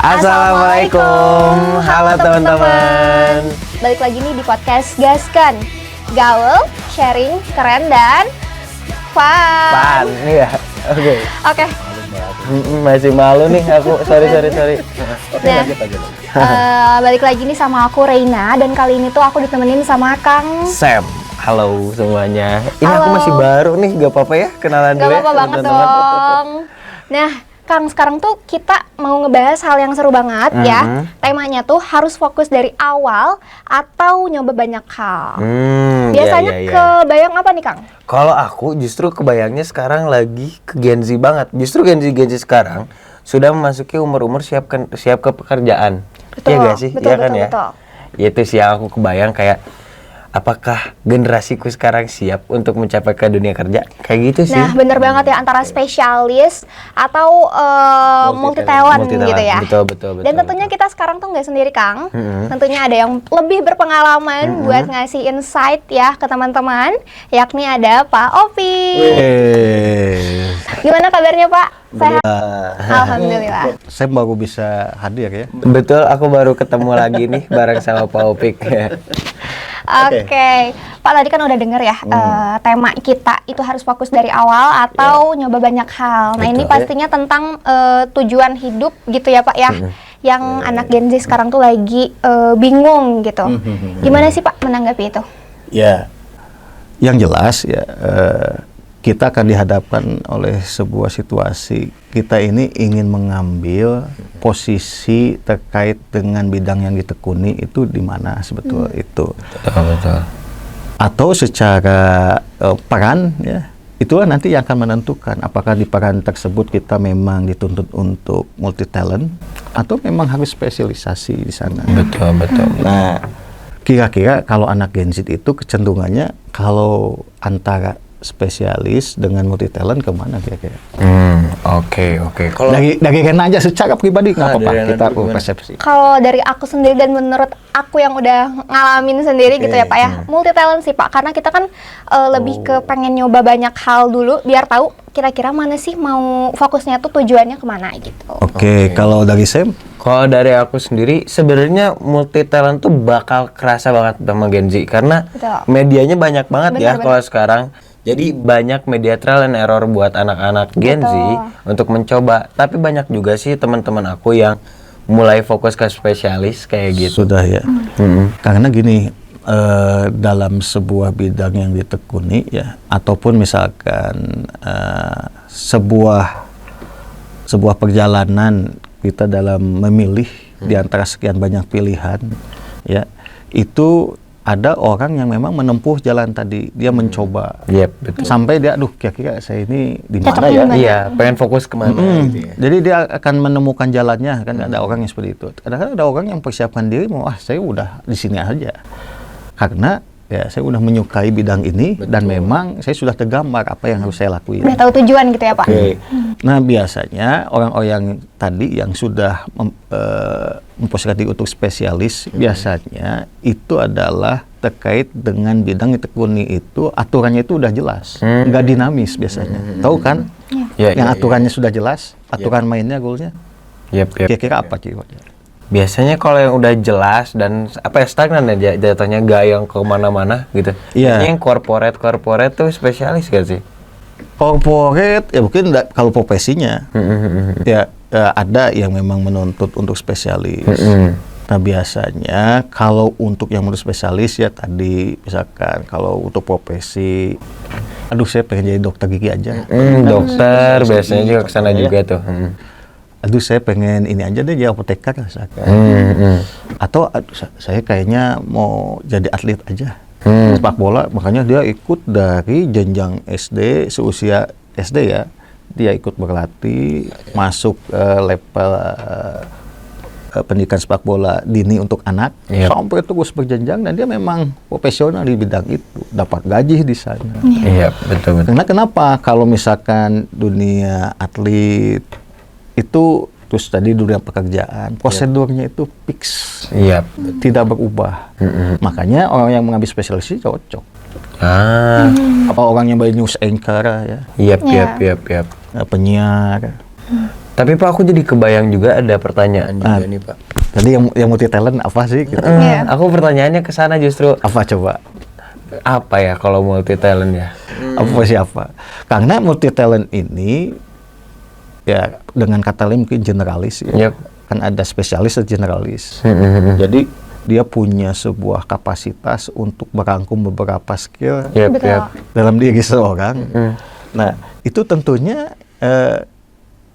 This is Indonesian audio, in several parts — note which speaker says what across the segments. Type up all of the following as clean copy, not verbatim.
Speaker 1: Assalamualaikum, halo teman-teman.
Speaker 2: Balik lagi nih di podcast Gaskan. Gaul, sharing, keren dan fun.
Speaker 1: Iya, oke.
Speaker 2: Oke.
Speaker 1: Masih malu nih aku, sorry.
Speaker 2: Nah, balik lagi nih sama aku Reina dan kali ini tuh aku ditemenin sama Kang
Speaker 1: Sam. Halo semuanya. Ini
Speaker 2: Halo.
Speaker 1: aku masih baru nih, gak apa-apa ya kenalan
Speaker 2: Gak
Speaker 1: dulu ya.
Speaker 2: apa-apa banget
Speaker 1: teman-teman.
Speaker 2: dong. Nah, Kang, sekarang tuh kita mau ngebahas hal yang seru banget ya. Temanya tuh harus fokus dari awal atau nyoba banyak hal. Biasanya
Speaker 1: iya.
Speaker 2: kebayang apa nih, Kang?
Speaker 1: Kalau aku justru kebayangnya sekarang lagi ke Gen Z banget. Justru Gen Z sekarang sudah memasuki umur-umur siap ke pekerjaan. Iya gak sih?
Speaker 2: Betul,
Speaker 1: Iya kan ya?
Speaker 2: betul.
Speaker 1: Itu sih yang aku kebayang, kayak apakah generasiku sekarang siap untuk mencapai ke dunia kerja? Kayak gitu sih.
Speaker 2: Nah, bener banget ya, antara spesialis atau multi talent gitu ya.
Speaker 1: Betul.
Speaker 2: Dan tentunya kita sekarang tuh nggak sendiri, Kang. Tentunya ada yang lebih berpengalaman buat ngasih insight ya ke teman-teman, yakni ada Pak Opi. Gimana kabarnya, Pak? Sehat? Alhamdulillah.
Speaker 3: Saya baru bisa hadir ya.
Speaker 1: Betul, aku baru ketemu lagi nih bareng sama Pak Opik.
Speaker 2: Oke, Pak, tadi kan udah denger ya, tema kita itu harus fokus dari awal atau nyoba banyak hal. Nah, ini pastinya tentang tujuan hidup gitu ya, Pak ya. Yang anak Gen Z sekarang tuh lagi bingung gitu. Gimana sih, Pak, menanggapi itu?
Speaker 3: Ya, yang jelas ya kita akan dihadapkan oleh sebuah situasi. Kita ini ingin mengambil posisi terkait dengan bidang yang ditekuni itu di mana sebetulnya itu.
Speaker 1: Betul.
Speaker 3: Atau secara peran ya, itulah nanti yang akan menentukan apakah di peran tersebut kita memang dituntut untuk multi talent atau memang harus spesialisasi di sana.
Speaker 1: Betul.
Speaker 3: Nah, kira-kira kalau anak Gen Z itu kecenderungannya kalau antara spesialis dengan multi talent kemana kira-kira?
Speaker 1: Oke. Kalau
Speaker 3: Dari Rena aja secara pribadi nggak apa-apa,
Speaker 1: dari Rena
Speaker 3: kita
Speaker 1: gimana?
Speaker 3: persepsi.
Speaker 2: Kalau dari aku sendiri dan menurut aku yang udah ngalamin sendiri gitu ya, Pak ya, multi talent sih, Pak, karena kita kan lebih ke pengen nyoba banyak hal dulu biar tahu kira-kira mana sih mau fokusnya tuh tujuannya kemana gitu.
Speaker 3: Oke, kalau dari Sam?
Speaker 1: Kalau dari aku sendiri, sebenarnya multi talent tuh bakal kerasa banget sama Gen Z karena
Speaker 2: Betul.
Speaker 1: medianya banyak banget ya
Speaker 2: Benar.
Speaker 1: kalau sekarang. Jadi banyak media trial and error buat anak-anak Gen Z untuk mencoba. Tapi banyak juga sih teman-teman aku yang mulai fokus ke spesialis kayak gitu.
Speaker 3: Sudah ya. Karena gini, dalam sebuah bidang yang ditekuni ya, ataupun misalkan sebuah perjalanan kita dalam memilih di antara sekian banyak pilihan ya, itu ada orang yang memang menempuh jalan tadi, dia mencoba.
Speaker 1: Betul.
Speaker 3: Sampai dia, aduh kira-kira saya ini di mana
Speaker 2: Cocoknya
Speaker 3: ya?
Speaker 2: di mana?
Speaker 1: Iya, pengen fokus kemana gitu ya.
Speaker 3: Jadi dia akan menemukan jalannya, kan ada orang yang seperti itu. Kadang-kadang ada orang yang persiapkan diri, mau saya udah di sini aja. Karena ya saya udah menyukai bidang ini dan memang saya sudah tergambar apa yang harus saya lakuin.
Speaker 2: Udah tahu tujuan gitu ya, Pak.
Speaker 3: Nah, biasanya orang-orang tadi yang sudah memposisikan diri untuk spesialis, biasanya itu adalah terkait dengan bidang ditekuni itu, aturannya itu udah jelas, nggak dinamis biasanya. Tahu kan? Yang aturannya sudah jelas, aturan mainnya, goalnya. Kira-kira apa sih?
Speaker 1: Biasanya kalau yang udah jelas dan stagnan ya jatuhnya, gak yang kemana-mana gitu.
Speaker 3: Iya.
Speaker 1: Yang corporate tuh spesialis gak sih?
Speaker 3: Corporate ya mungkin kalau profesinya ya ada yang memang menuntut untuk spesialis. Nah, biasanya kalau untuk yang menurut spesialis ya tadi misalkan kalau untuk profesi, aduh saya pengen jadi dokter gigi aja.
Speaker 1: Dokter biasanya juga kesana juga tuh.
Speaker 3: Aduh saya pengen ini aja deh, jadi apoteker misalkan. Atau aduh, saya kayaknya mau jadi atlet aja. Sepak bola, makanya dia ikut dari jenjang SD, seusia SD ya, dia ikut berlatih, masuk level pendidikan sepak bola dini untuk anak, sampai terus berjenjang dan dia memang profesional di bidang itu, dapat gaji di sana.
Speaker 1: Iya, betul.
Speaker 3: Karena kenapa? Kalau misalkan dunia atlet itu terus tadi dunia pekerjaan, prosedurnya itu fix, tidak berubah. Makanya orang yang mengambil spesialisasi cocok. Apa orang yang news anchor ya,
Speaker 1: Yap.
Speaker 3: penyiar,
Speaker 1: Tapi Pak, aku jadi kebayang juga ada pertanyaan juga nih Pak.
Speaker 3: Tadi yang multi talent apa sih? Gitu.
Speaker 1: Aku pertanyaannya ke sana justru.
Speaker 3: Apa coba?
Speaker 1: Apa ya kalau multi talent ya?
Speaker 3: Apa siapa? Karena multi talent ini ya dengan kata lain mungkin generalis ya.
Speaker 1: Yep.
Speaker 3: Kan ada spesialis dan generalis. Jadi dia punya sebuah kapasitas untuk merangkum beberapa skill
Speaker 2: Betul.
Speaker 3: dalam diri seorang. Nah, itu tentunya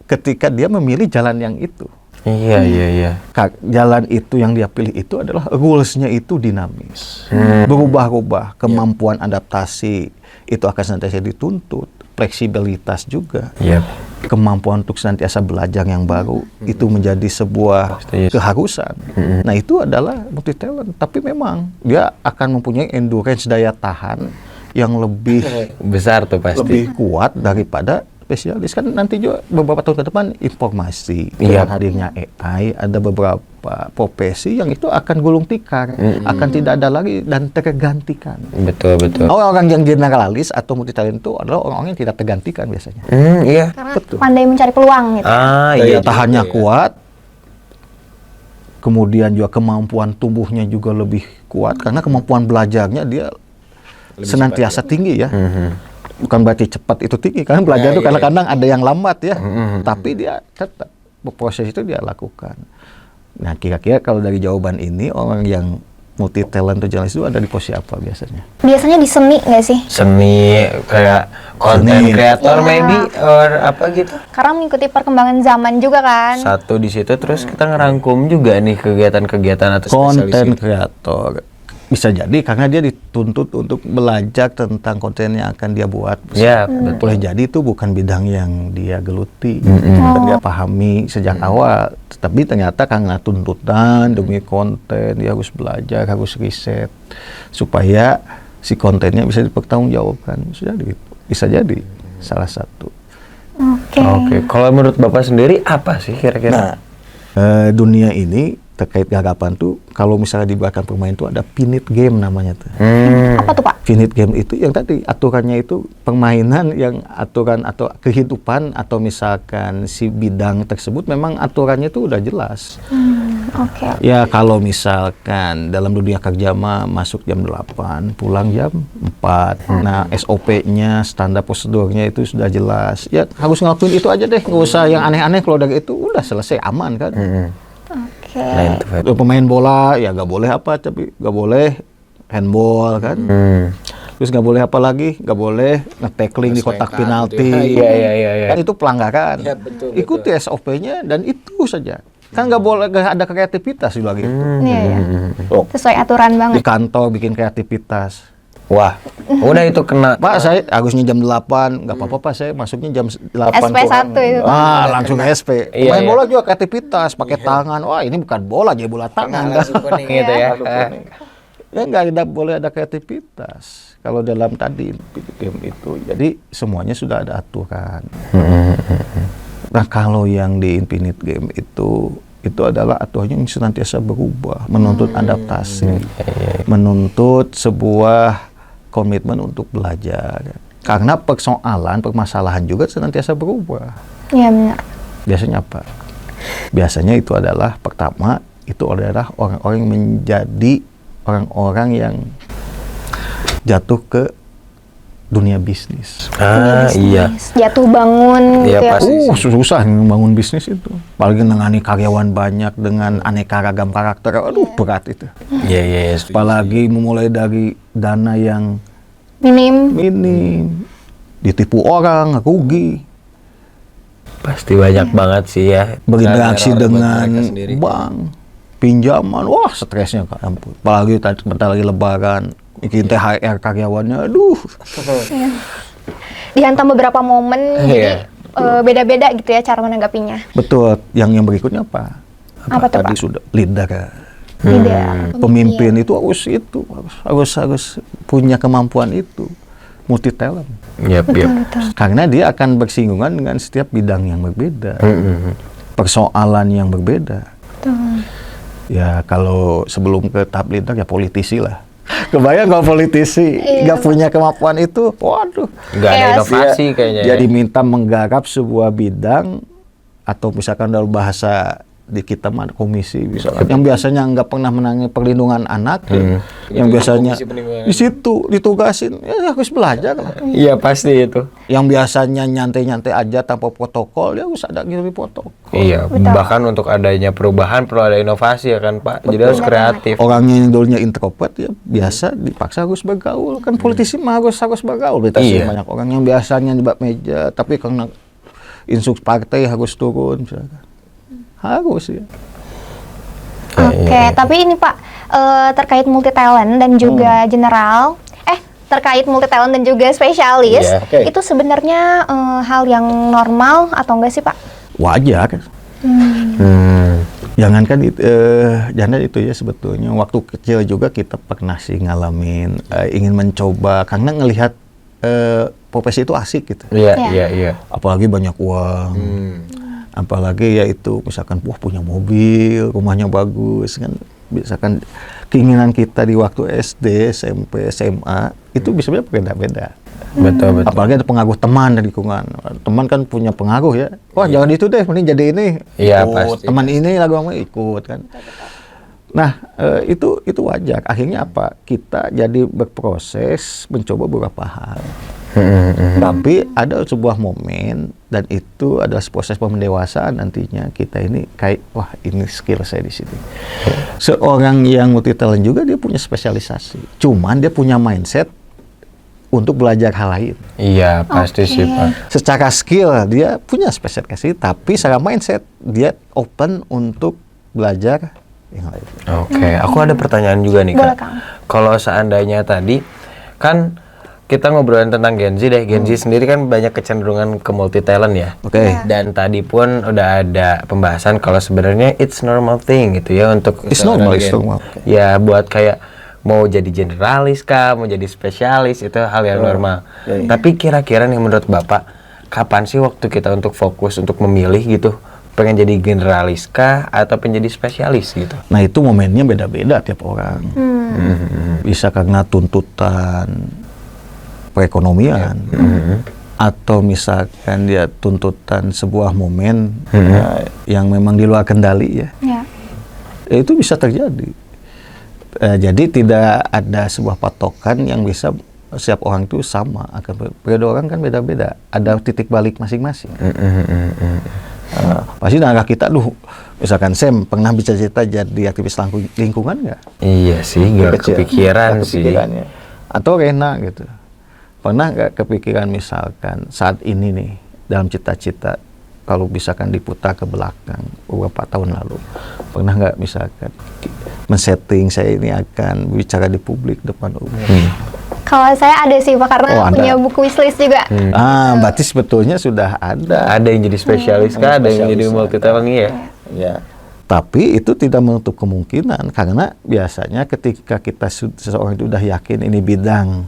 Speaker 3: ketika dia memilih jalan yang itu.
Speaker 1: Iya.
Speaker 3: Jalan itu yang dia pilih itu adalah rules-nya itu dinamis. Berubah-ubah, kemampuan adaptasi itu akan senantiasa dituntut, fleksibilitas juga.
Speaker 1: Yep.
Speaker 3: Kemampuan untuk senantiasa belajar yang baru itu menjadi sebuah keharusan. Nah, itu adalah multi talent, tapi memang dia akan mempunyai endurance, daya tahan yang lebih
Speaker 1: Besar tuh pasti.
Speaker 3: lebih kuat daripada spesialis. Kan nanti juga beberapa tahun ke depan informasi,
Speaker 1: Iya.
Speaker 3: dengan hadirnya AI, ada beberapa profesi yang itu akan gulung tikar, akan tidak ada lagi dan tergantikan.
Speaker 1: Betul.
Speaker 3: Orang-orang yang generalis atau multi talent itu adalah orang-orang yang tidak tergantikan biasanya.
Speaker 1: Iya.
Speaker 2: Karena pandai mencari peluang gitu.
Speaker 3: Daya
Speaker 1: Iya.
Speaker 3: tahannya
Speaker 1: juga ya.
Speaker 3: kuat, kemudian juga kemampuan tumbuhnya juga lebih kuat karena kemampuan belajarnya dia senantiasa tinggi ya. Bukan berarti cepat itu tinggi, karena belajar itu kadang-kadang ada yang lambat ya, tapi dia tetap proses itu dia lakukan. Nah, kira-kira kalau dari jawaban ini orang yang multi talent atau jurnalis itu ada di posisi apa biasanya?
Speaker 2: Biasanya di seni nggak sih?
Speaker 1: Seni kayak content
Speaker 3: Seni.
Speaker 1: creator
Speaker 2: Iya.
Speaker 1: maybe or apa gitu.
Speaker 2: Karena mengikuti perkembangan zaman juga kan.
Speaker 1: Satu di situ terus kita ngerangkum juga nih kegiatan-kegiatan atau spesialis
Speaker 3: Konten
Speaker 1: gitu.
Speaker 3: kreator bisa jadi karena dia dituntut untuk belajar tentang konten yang akan dia buat.
Speaker 1: Ya,
Speaker 3: Boleh jadi itu bukan bidang yang dia geluti, dan dia pahami sejak awal. Tapi ternyata karena tuntutan demi konten, dia harus belajar, harus riset supaya si kontennya bisa dipertanggungjawabkan. Bisa jadi salah satu.
Speaker 1: Oke, kalau menurut Bapak sendiri apa sih kira-kira?
Speaker 3: Dunia ini terkait gagapan tuh kalau misalnya dibuatkan permainan tuh ada finite game namanya tuh.
Speaker 2: Apa tuh Pak?
Speaker 3: Finite game itu yang tadi aturannya itu permainan yang aturan atau kehidupan atau misalkan si bidang tersebut memang aturannya itu udah jelas.
Speaker 2: Oke.
Speaker 3: Ya kalau misalkan dalam dunia kerja mah masuk jam 8, pulang jam 4. Nah, SOP-nya, standar prosedurnya itu sudah jelas. Ya harus ngelakuin itu aja deh, nggak usah yang aneh-aneh. Kalau dari itu udah selesai, aman kan.
Speaker 2: Oke.
Speaker 1: Nah, itu, Feb.
Speaker 3: Pemain bola ya nggak boleh apa, tapi nggak boleh handball kan. Terus nggak boleh apa lagi, nggak boleh nge-tackling di kotak penalti.
Speaker 1: Iya.
Speaker 3: Kan itu pelanggaran.
Speaker 1: Iya, betul.
Speaker 3: Ikuti SOP-nya dan itu saja. Kan nggak boleh, nggak ada kreativitas di lagi itu.
Speaker 2: Iya.
Speaker 3: Oh,
Speaker 2: Sesuai aturan
Speaker 3: di
Speaker 2: banget.
Speaker 3: kantor bikin kreativitas.
Speaker 1: Wah, udah itu kena.
Speaker 3: Pak, saya harusnya jam 8, nggak apa-apa Pak, saya masuknya jam 8
Speaker 2: SP1 itu.
Speaker 3: langsung ke SP.
Speaker 1: Iya,
Speaker 3: Main
Speaker 1: iya.
Speaker 3: bola juga kreativitas, pakai tangan. Wah, ini bukan bola, jadi bola tangan.
Speaker 1: Langsung kuning gitu ya.
Speaker 3: Ya nggak ada, boleh ada kreativitas kalau dalam tadi game itu. Jadi semuanya sudah ada aturan. Nah, kalau yang di Infinite Game itu adalah aturannya yang senantiasa berubah, menuntut adaptasi, menuntut sebuah komitmen untuk belajar. Karena permasalahan juga senantiasa berubah.
Speaker 2: Iya benar.
Speaker 3: Biasanya apa? Biasanya itu adalah pertama, itu adalah orang-orang yang menjadi orang-orang yang jatuh ke dunia bisnis.
Speaker 1: Iya.
Speaker 2: Jatuh bangun
Speaker 1: Iya,
Speaker 2: gitu ya.
Speaker 1: pasti.
Speaker 3: Susah membangun bisnis itu. Apalagi menangani karyawan banyak dengan aneka ragam karakter. Aduh, berat itu.
Speaker 1: Iya.
Speaker 3: Apalagi memulai dari dana yang minim, ditipu orang, rugi,
Speaker 1: Pasti banyak banget sih ya.
Speaker 3: berinteraksi
Speaker 1: Teror buat
Speaker 3: dengan
Speaker 1: mereka sendiri.
Speaker 3: bank, pinjaman, wah stresnya Kak, ampun. Apalagi tadi bentar lagi lebaran, bikin THR karyawannya, aduh.
Speaker 2: Dihantam beberapa momen,
Speaker 1: Iya.
Speaker 2: jadi beda-beda gitu ya cara menanggapinya.
Speaker 3: Betul, yang berikutnya apa?
Speaker 2: Apa tuh
Speaker 3: Tadi
Speaker 2: Pak?
Speaker 3: sudah leader.
Speaker 2: Leader,
Speaker 3: Pemimpin itu harus punya kemampuan itu, multi talent.
Speaker 1: Yap.
Speaker 3: Karena dia akan bersinggungan dengan setiap bidang yang berbeda, persoalan yang berbeda. Ya kalau sebelum ke tahap leader ya politisi lah. Kebayang kalau politisi nggak punya kemampuan itu, waduh.
Speaker 1: Nggak ada inovasi kayaknya.
Speaker 3: Dia diminta menggarap sebuah bidang atau misalkan dalam bahasa di kita mah komisi misalkan yang biasanya nggak pernah menangani perlindungan anak, yang biasanya di situ ditugasin ya harus belajar lah.
Speaker 1: Iya pasti itu.
Speaker 3: Yang biasanya nyantai-nyantai aja tanpa protokol ya harus ada gitu protokol.
Speaker 1: Iya, bahkan untuk adanya perubahan perlu ada inovasi ya kan Pak. Jadi harus kreatif.
Speaker 3: Orangnya yang dulunya introvert ya biasa dipaksa harus bergaul, kan politisi mah harus bergaul. Banyak orang yang biasanya di bak meja tapi karena instruksi partai harus turun misalkan. Harus ya.
Speaker 2: Oke, tapi ini Pak terkait multi talent dan juga general, terkait multi talent dan juga spesialis, itu sebenarnya hal yang normal atau enggak sih Pak?
Speaker 3: Wajar. Jangankan itu ya sebetulnya waktu kecil juga kita pernah sih ngalamin ingin mencoba karena ngelihat profesi itu asik gitu.
Speaker 1: Iya.
Speaker 3: Apalagi banyak uang. Apalagi ya itu misalkan punya mobil, rumahnya bagus kan, misalkan keinginan kita di waktu SD, SMP, SMA itu bisa beda-beda.
Speaker 1: Betul.
Speaker 3: Apalagi ada pengaruh teman dari lingkungan. Teman kan punya pengaruh ya. Wah jangan itu deh, mending jadi ini.
Speaker 1: Iya
Speaker 3: ikut.
Speaker 1: pasti.
Speaker 3: Teman ini lagu kamu ikut kan. Nah itu wajar. Akhirnya apa? Kita jadi berproses mencoba beberapa hal. Tapi ada sebuah momen dan itu adalah proses pendewasaan nantinya kita ini kayak wah ini skill saya di sini. Seorang yang multi talent juga dia punya spesialisasi. Cuman dia punya mindset untuk belajar hal lain.
Speaker 1: Iya pasti sih Pak.
Speaker 3: Secara skill dia punya spesialisasi tapi secara mindset dia open untuk belajar yang lain.
Speaker 1: Oke, aku ada pertanyaan juga nih
Speaker 2: Boleh,
Speaker 1: Kak.
Speaker 2: Kang.
Speaker 1: Kalau seandainya tadi kan kita ngobrolin tentang Gen Z deh. Gen Z sendiri kan banyak kecenderungan ke multi talent ya.
Speaker 3: Oke.
Speaker 1: Dan tadi pun udah ada pembahasan kalau sebenarnya it's normal thing gitu ya untuk
Speaker 3: It's
Speaker 1: seorang
Speaker 3: normal,
Speaker 1: Gen.
Speaker 3: it's normal.
Speaker 1: Ya buat kayak mau jadi generalis kah, mau jadi spesialis itu hal yang normal. Tapi kira-kira nih menurut Bapak, kapan sih waktu kita untuk fokus untuk memilih gitu? Pengen jadi generalis kah atau pengen jadi spesialis gitu?
Speaker 3: Nah itu momennya beda-beda tiap orang. Bisa karena tuntutan perekonomian atau misalkan dia tuntutan sebuah momen yang memang di luar kendali ya. Itu bisa terjadi. Jadi tidak ada sebuah patokan yang bisa setiap orang itu sama. Periode orang kan beda-beda. Ada titik balik masing-masing. Pasti narah kita, misalkan Sam pernah bicara cerita jadi aktivis lingkungan nggak?
Speaker 1: Iya sih, nggak kepikiran sih.
Speaker 3: Atau Rena gitu. Pernah nggak kepikiran misalkan saat ini nih dalam cita-cita kalau misalkan diputar ke belakang beberapa tahun lalu, pernah nggak misalkan men-setting saya ini akan bicara di publik depan umum?
Speaker 2: Kalau saya ada sih Pak karena punya buku wishlist juga.
Speaker 3: Berarti sebetulnya sudah ada.
Speaker 1: Ada yang jadi spesialis kah? Ada yang jadi multi talent ya?
Speaker 3: Tapi itu tidak menutup kemungkinan karena biasanya ketika kita seseorang itu sudah yakin ini bidang,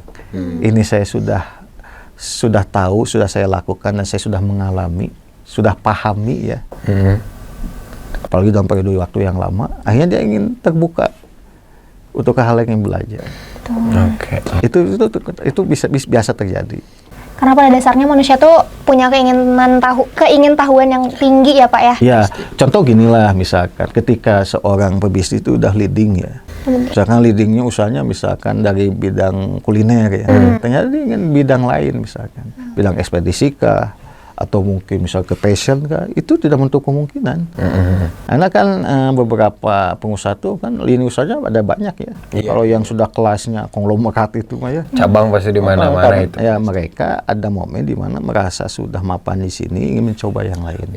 Speaker 3: ini saya sudah tahu, sudah saya lakukan dan saya sudah mengalami, sudah pahami ya. Apalagi dalam periode waktu yang lama, akhirnya dia ingin terbuka untuk hal yang ingin belajar.
Speaker 1: Oke.
Speaker 3: Itu biasa terjadi.
Speaker 2: Karena pada dasarnya manusia tuh punya keingintahuan yang tinggi ya Pak ya.
Speaker 3: Ya, contoh ginilah misalkan ketika seorang pebisnis itu udah leading ya. Misalkan leadingnya usahanya misalkan dari bidang kuliner ya. Ternyata dia ingin bidang lain misalkan. Bidang ekspedisi kah? Atau mungkin misal ke passion kah? Itu tidak menutup kemungkinan. Karena kan beberapa pengusaha tuh kan lini usahanya ada banyak ya. Kalau yang sudah kelasnya konglomerat itu mah ya.
Speaker 1: Cabang pasti di mana-mana itu.
Speaker 3: Ya mereka ada momen di mana merasa sudah mapan di sini ingin mencoba yang lain.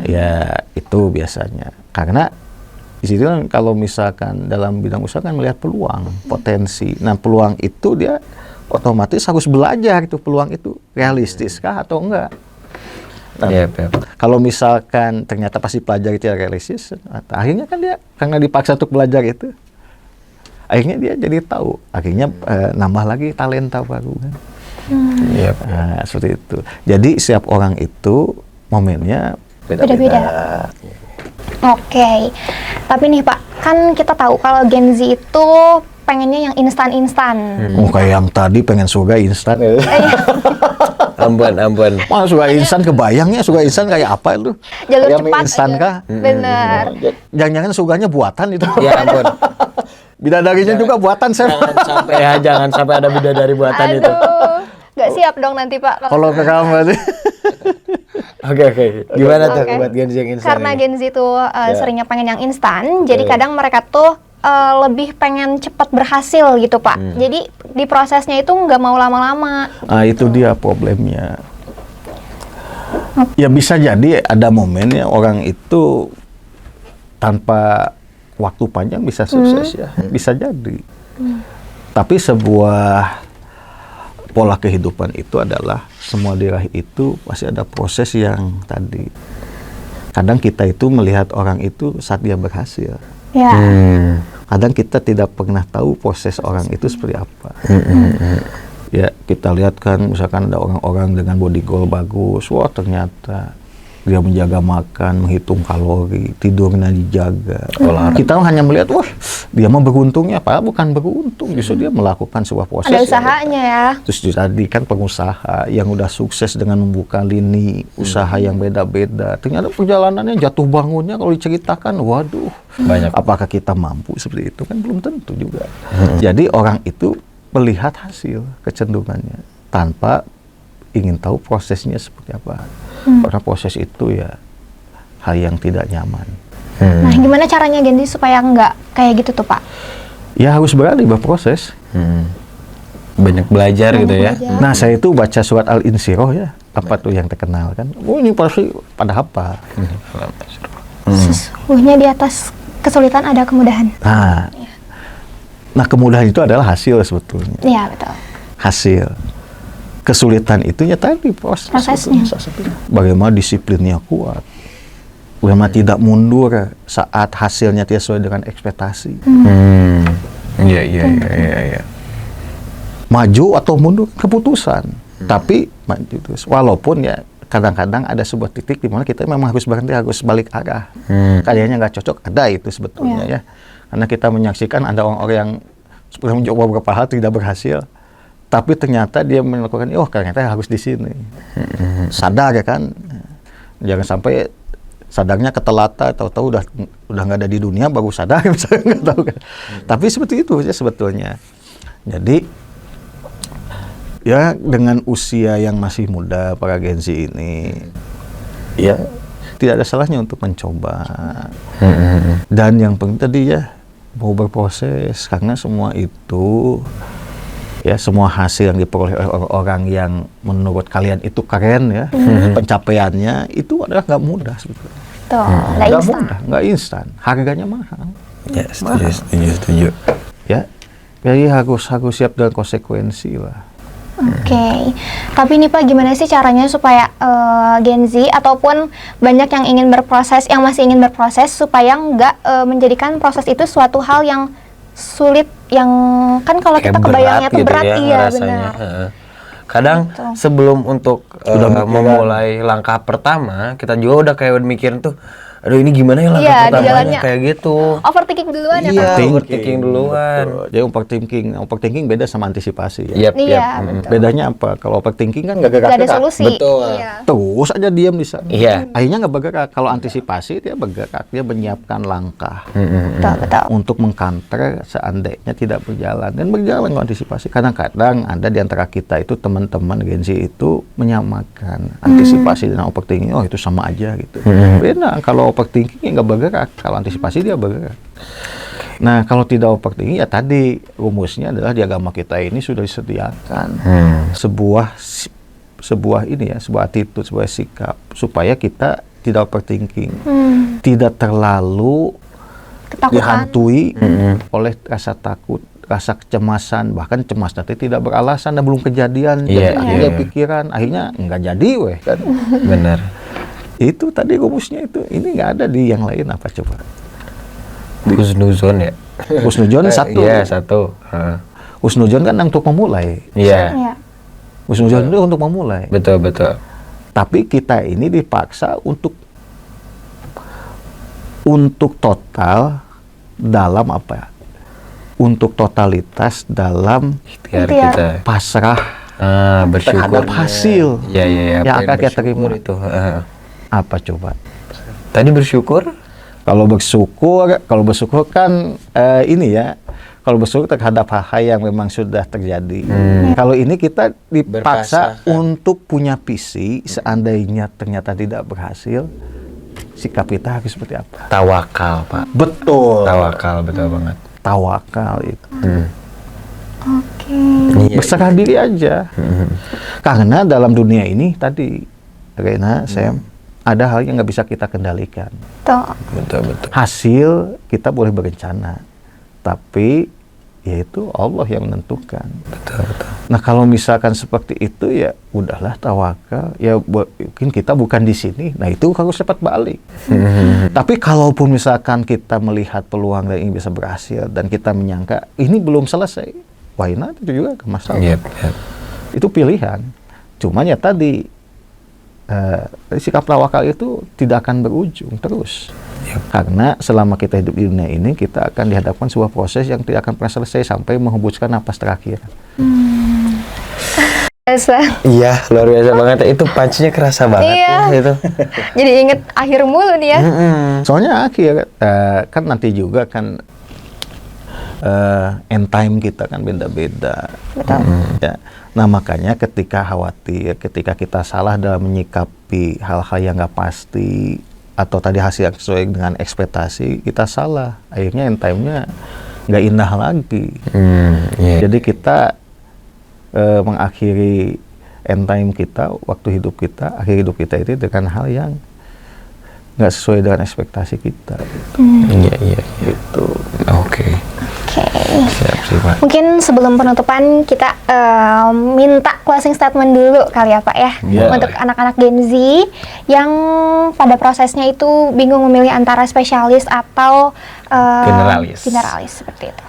Speaker 3: Ya itu biasanya. Karena di situ kan kalau misalkan dalam bidang usaha kan melihat peluang, potensi. Nah peluang itu dia otomatis harus belajar itu peluang itu realistis kah atau enggak. Nah, kalau misalkan ternyata pasti pelajari tidak realistis, akhirnya kan dia karena dipaksa untuk belajar itu, akhirnya dia jadi tahu, akhirnya nambah lagi talenta baru kan. Seperti itu. Jadi setiap orang itu momennya beda-beda.
Speaker 2: Oke. Tapi nih Pak, kan kita tahu kalau Gen Z itu pengennya yang instan-instan.
Speaker 3: Kayak yang tadi pengen surga instan.
Speaker 1: Ampun.
Speaker 3: Suka instan kebayangnya, suka instan kayak apa itu?
Speaker 2: Jalur
Speaker 3: Kayak mie
Speaker 2: cepat
Speaker 3: instan
Speaker 2: aja.
Speaker 3: kah?
Speaker 2: Bener.
Speaker 3: Jangan-jangan suganya buatan itu.
Speaker 1: Ya ampun.
Speaker 3: Bidadarinya juga buatan, Chef.
Speaker 1: Jangan sampai ada bidadari buatan itu.
Speaker 2: Aduh, nggak siap dong nanti Pak.
Speaker 3: Kalau ke kamu berarti.
Speaker 1: Oke. Gimana tuh
Speaker 2: Oke.
Speaker 1: buat Gen Z yang instan?
Speaker 2: Karena
Speaker 1: ini?
Speaker 2: Gen Z tuh seringnya pengen yang instan, jadi kadang mereka tuh lebih pengen cepat berhasil gitu Pak. Jadi di prosesnya itu nggak mau lama-lama.
Speaker 3: Nah, itu dia problemnya. Ya bisa jadi ada momennya orang itu tanpa waktu panjang bisa sukses ya. Bisa jadi. Tapi sebuah pola kehidupan itu adalah semua diraih itu pasti ada proses yang tadi. Kadang kita itu melihat orang itu saat dia berhasil.
Speaker 2: Ya.
Speaker 3: Kadang kita tidak pernah tahu proses orang itu seperti apa. Ya kita lihat kan misalkan ada orang-orang dengan body goal bagus, wah ternyata dia menjaga makan, menghitung kalori, tidurnya dijaga. Kita hanya melihat, wah dia mah beruntungnya, padahal bukan beruntung, justru dia melakukan sebuah proses.
Speaker 2: Ada usahanya ya.
Speaker 3: Terus tadi kan pengusaha yang udah sukses dengan membuka lini usaha yang beda-beda. Ternyata perjalanannya jatuh bangunnya kalau diceritakan, waduh,
Speaker 1: Banyak.
Speaker 3: apakah kita mampu seperti itu kan belum tentu juga. Jadi orang itu melihat hasil kecenderungannya tanpa ingin tahu prosesnya seperti apa. Karena proses itu ya hal yang tidak nyaman.
Speaker 2: Nah, gimana caranya Gen Z supaya nggak kayak gitu tuh Pak?
Speaker 3: Ya harus berani berproses.
Speaker 1: Banyak belajar gitu ya.
Speaker 3: Nah, saya itu baca surat Al-Insyirah ya. Apa tuh yang terkenal kan? Oh, ini pasti pada apa?
Speaker 2: Sesungguhnya di atas kesulitan ada kemudahan.
Speaker 3: Nah, kemudahan itu adalah hasil sebetulnya.
Speaker 2: Iya, betul.
Speaker 3: Hasil. Kesulitan itu ya tadi prosesnya. Bagaimana disiplinnya kuat. Bagaimana tidak mundur saat hasilnya tidak sesuai dengan ekspektasi.
Speaker 1: Iya.
Speaker 3: Maju atau mundur keputusan. Tapi maju terus. Walaupun ya kadang-kadang ada sebuah titik di mana kita memang harus berhenti, harus balik arah. Kayaknya nggak cocok, ada itu sebetulnya ya. Karena kita menyaksikan ada orang-orang yang sudah mencoba beberapa hal tidak berhasil. Tapi ternyata dia melakukan, oh ternyata harus di sini. Sadar ya kan. Jangan sampai sadarnya ketelata, tahu-tahu udah nggak ada di dunia baru sadar, misalnya nggak tahu kan. Tapi seperti itu ya sebetulnya. Jadi ya dengan usia yang masih muda para Gen Z ini, ya tidak ada salahnya untuk mencoba. Dan yang penting tadi ya mau berproses, karena semua itu ya semua hasil yang diperoleh oleh orang-orang yang menurut kalian itu keren ya, pencapaiannya itu adalah nggak mudah sebetulnya.
Speaker 2: Tuh, nggak instan.
Speaker 3: Mudah, nggak instan, harganya mahal.
Speaker 1: Ya, setuju.
Speaker 3: Ya, jadi harus siap dengan konsekuensi lah.
Speaker 2: Oke. Tapi nih Pak, gimana sih caranya supaya Gen Z ataupun banyak yang ingin berproses, yang masih ingin berproses supaya nggak menjadikan proses itu suatu hal yang sulit, yang kan kalau kita kebayangnya tuh berat, iya benar.
Speaker 1: Kadang sebelum untuk memulai langkah pertama, kita juga udah kayak mikirin tuh, aduh ini gimana ya langkah pertamanya, kayak gitu.
Speaker 2: Overthinking duluan ya Pak?
Speaker 1: Iya, overthinking duluan.
Speaker 3: Jadi overthinking beda sama antisipasi ya.
Speaker 2: Iya,
Speaker 3: Bedanya apa? Kalau overthinking kan nggak
Speaker 2: ada solusi.
Speaker 1: Betul.
Speaker 2: Iya.
Speaker 3: Terus aja diam di sana.
Speaker 1: Iya.
Speaker 3: Akhirnya nggak bergerak. Kalau antisipasi dia bergerak, dia menyiapkan langkah
Speaker 2: Betul.
Speaker 3: untuk mengcounter seandainya tidak berjalan. Dan berjalan kalau antisipasi. Kadang-kadang ada di antara kita itu teman-teman Gen Z itu menyamakan antisipasi dengan overthinking. Oh itu sama aja gitu. Beda. Kalau overthinking ya nggak bergerak, kalau antisipasi dia bergerak. Nah kalau tidak overthinking ya tadi rumusnya adalah di agama kita ini sudah disediakan sebuah ini ya, sebuah attitude, sebuah sikap supaya kita tidak overthinking, tidak terlalu
Speaker 2: Ketakutan.
Speaker 3: dihantui oleh rasa takut, rasa kecemasan, bahkan cemas nanti tidak beralasan dan belum kejadian, jadi akhirnya pikiran, akhirnya nggak jadi kan.
Speaker 1: Benar.
Speaker 3: Itu tadi rumusnya itu, ini nggak ada di yang lain apa coba?
Speaker 1: Husnuzon ya.
Speaker 3: Husnuzon satu.
Speaker 1: Iya satu.
Speaker 3: Husnuzon kan untuk memulai.
Speaker 1: Iya.
Speaker 3: Husnuzon itu untuk memulai.
Speaker 1: Betul.
Speaker 3: Tapi kita ini dipaksa untuk total dalam apa? Untuk totalitas dalam
Speaker 1: Ikhtiar kita.
Speaker 3: pasrah
Speaker 1: Bersyukur
Speaker 3: terhadap hasil
Speaker 1: ya,
Speaker 3: yang akan kita
Speaker 1: bersyukur
Speaker 3: terima.
Speaker 1: itu.
Speaker 3: Apa coba?
Speaker 1: Tadi bersyukur
Speaker 3: Kalau bersyukur kan ini ya, kalau bersyukur terhadap hal-hal yang memang sudah terjadi. Kalau ini kita dipaksa
Speaker 1: Berpasrah.
Speaker 3: untuk punya visi, seandainya ternyata tidak berhasil, sikap kita harus seperti apa?
Speaker 1: tawakal, Pak.
Speaker 3: Betul.
Speaker 1: Tawakal, betul banget.
Speaker 3: Tawakal itu.
Speaker 2: Oke.
Speaker 1: Iya,
Speaker 3: Berserah diri aja. Karena dalam dunia ini tadi, Rena, Sam, ada hal yang nggak bisa kita kendalikan.
Speaker 2: Tuh.
Speaker 1: betul.
Speaker 3: Hasil kita boleh berencana, tapi yaitu Allah yang menentukan.
Speaker 1: Betul.
Speaker 3: Nah kalau misalkan seperti itu ya udahlah tawakal. Ya mungkin kita bukan di sini. Nah itu harus cepat balik. Tapi kalaupun misalkan kita melihat peluang dan ini bisa berhasil dan kita menyangka ini belum selesai, why not? Itu juga nggak masalah.
Speaker 1: Yep.
Speaker 3: Itu pilihan. Cuman ya tadi sikap tawakal itu tidak akan berujung terus. Karena selama kita hidup di dunia ini, kita akan dihadapkan sebuah proses yang tidak akan pernah selesai sampai menghembuskan napas terakhir.
Speaker 1: Iya, luar biasa banget. Itu punch-nya kerasa banget
Speaker 2: Iya.
Speaker 1: ya, itu.
Speaker 2: Jadi inget akhir mulu nih ya.
Speaker 3: Soalnya akhir kan nanti juga kan end time kita kan beda-beda.
Speaker 2: Betul.
Speaker 3: Ya. Nah makanya ketika khawatir, ketika kita salah dalam menyikapi hal-hal yang nggak pasti atau tadi hasil yang sesuai dengan ekspektasi, kita salah. Akhirnya end time-nya nggak indah lagi.
Speaker 1: Iya.
Speaker 3: Jadi kita mengakhiri end time kita, waktu hidup kita, akhir hidup kita itu dengan hal yang nggak sesuai dengan ekspektasi kita.
Speaker 1: Iya.
Speaker 3: Gitu.
Speaker 1: Oke. Siap sih, Pak.
Speaker 2: Mungkin sebelum penutupan kita minta closing statement dulu kali ya Pak ya.
Speaker 3: Iya.
Speaker 2: Untuk anak-anak Gen Z yang pada prosesnya itu bingung memilih antara spesialis atau generalis seperti itu.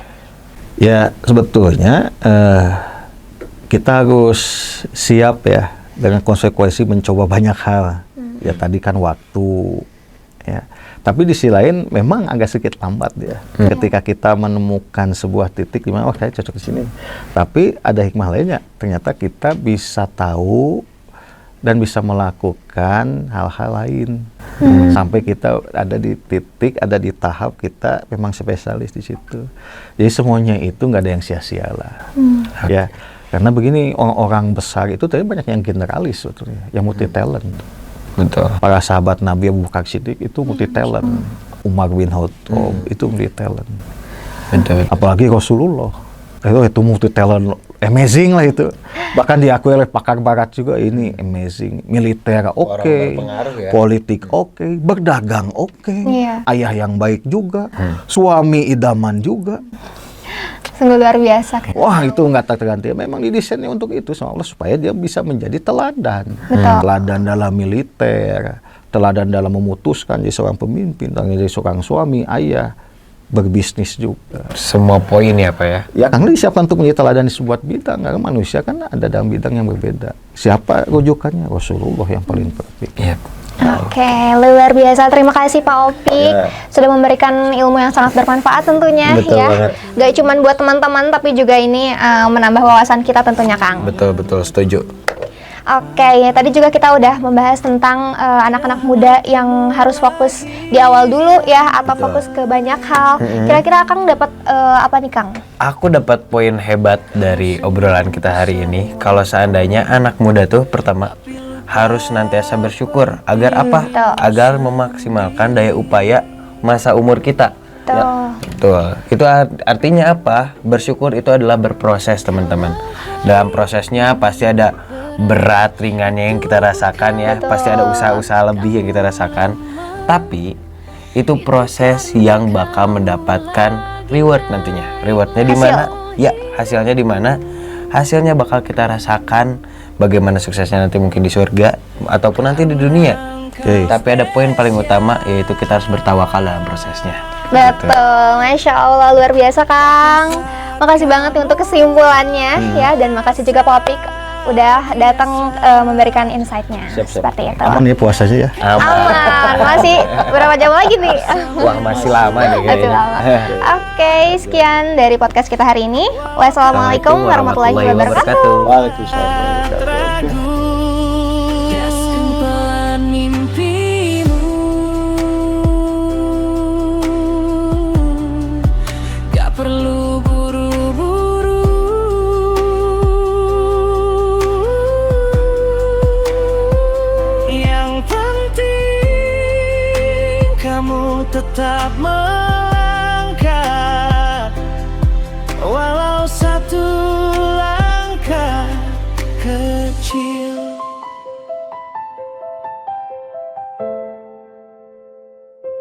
Speaker 3: Ya sebetulnya kita harus siap ya dengan konsekuensi mencoba banyak hal. Ya tadi kan waktu ya. Tapi di sisi lain memang agak sedikit lambat ya. Ketika kita menemukan sebuah titik di mana saya cocok di sini. Tapi ada hikmah lainnya. Ternyata kita bisa tahu dan bisa melakukan hal-hal lain. Sampai kita ada di titik, ada di tahap kita memang spesialis di situ. Jadi semuanya itu nggak ada yang sia-sia lah. Ya. Karena begini, orang-orang besar itu tadi banyak yang generalis sebetulnya, yang multi talent.
Speaker 1: Betul.
Speaker 3: Para sahabat Nabi Abu Bakar Siddiq itu multi talent. Umar bin Khattab itu multi talent.
Speaker 1: Betul.
Speaker 3: Apalagi Rasulullah itu multi talent, amazing lah itu. Bahkan diakui oleh pakar barat juga ini amazing. Militer oke,
Speaker 1: berpengaruh ya.
Speaker 3: politik oke, berdagang oke,
Speaker 2: Iya.
Speaker 3: ayah yang baik juga, suami idaman juga.
Speaker 2: Sungguh luar biasa.
Speaker 3: Wah itu nggak terganti. Memang didesainnya untuk itu sama Allah supaya dia bisa menjadi teladan.
Speaker 2: Betul.
Speaker 3: Teladan dalam militer, teladan dalam memutuskan jadi seorang pemimpin, jadi seorang suami, ayah, berbisnis juga.
Speaker 1: Semua poin ya, Pak ya.
Speaker 3: Ya karena disiapkan untuk menjadi teladan di sebuah bidang. Karena manusia kan ada dalam bidang yang berbeda. Siapa rujukannya? Rasulullah yang paling perfect.
Speaker 1: Iya.
Speaker 2: Oke, luar biasa. Terima kasih Pak Opik sudah memberikan ilmu yang sangat bermanfaat tentunya.
Speaker 1: Betul
Speaker 2: ya.
Speaker 1: banget.
Speaker 2: Gak cuma buat teman-teman tapi juga ini menambah wawasan kita tentunya Kang.
Speaker 1: Betul, setuju.
Speaker 2: Oke, ya, tadi juga kita udah membahas tentang anak-anak muda yang harus fokus di awal dulu ya, atau fokus ke banyak hal. Kira-kira Kang dapat apa nih Kang?
Speaker 1: Aku dapat poin hebat dari obrolan kita hari ini. Kalau seandainya anak muda tuh pertama harus senantiasa bersyukur. Agar apa?
Speaker 2: betul.
Speaker 1: Agar memaksimalkan daya upaya masa umur kita.
Speaker 2: Betul.
Speaker 1: Ya, betul. Itu artinya apa? Bersyukur itu adalah berproses, teman-teman. Dalam prosesnya pasti ada berat ringannya yang kita rasakan ya.
Speaker 2: Betul.
Speaker 1: Pasti ada usaha-usaha lebih yang kita rasakan. Tapi itu proses yang bakal mendapatkan reward nantinya. Rewardnya di mana? Ya, hasilnya di mana? Hasilnya bakal kita rasakan. Bagaimana suksesnya nanti mungkin di surga ataupun nanti di dunia. Tapi ada poin paling utama, yaitu kita harus bertawakal dalam prosesnya.
Speaker 2: Betul, Masya Allah, luar biasa Kang. Makasih banget untuk kesimpulannya ya, dan makasih juga Pak Opik udah datang memberikan insight-nya.
Speaker 1: Siap.
Speaker 2: Seperti itu.
Speaker 3: Aman ya puasanya ya.
Speaker 2: Aman. Masih berapa jam lagi nih?
Speaker 1: Wah, masih lama nih kayaknya.
Speaker 2: Masih lama. Oke, sekian dari podcast kita hari ini. Wassalamualaikum warahmatullahi wabarakatuh.
Speaker 4: Waalaikumsalam warahmatullahi wabarakatuh.
Speaker 5: Perlu buru-buru, yang penting kamu tetap melangkah, walau satu langkah kecil.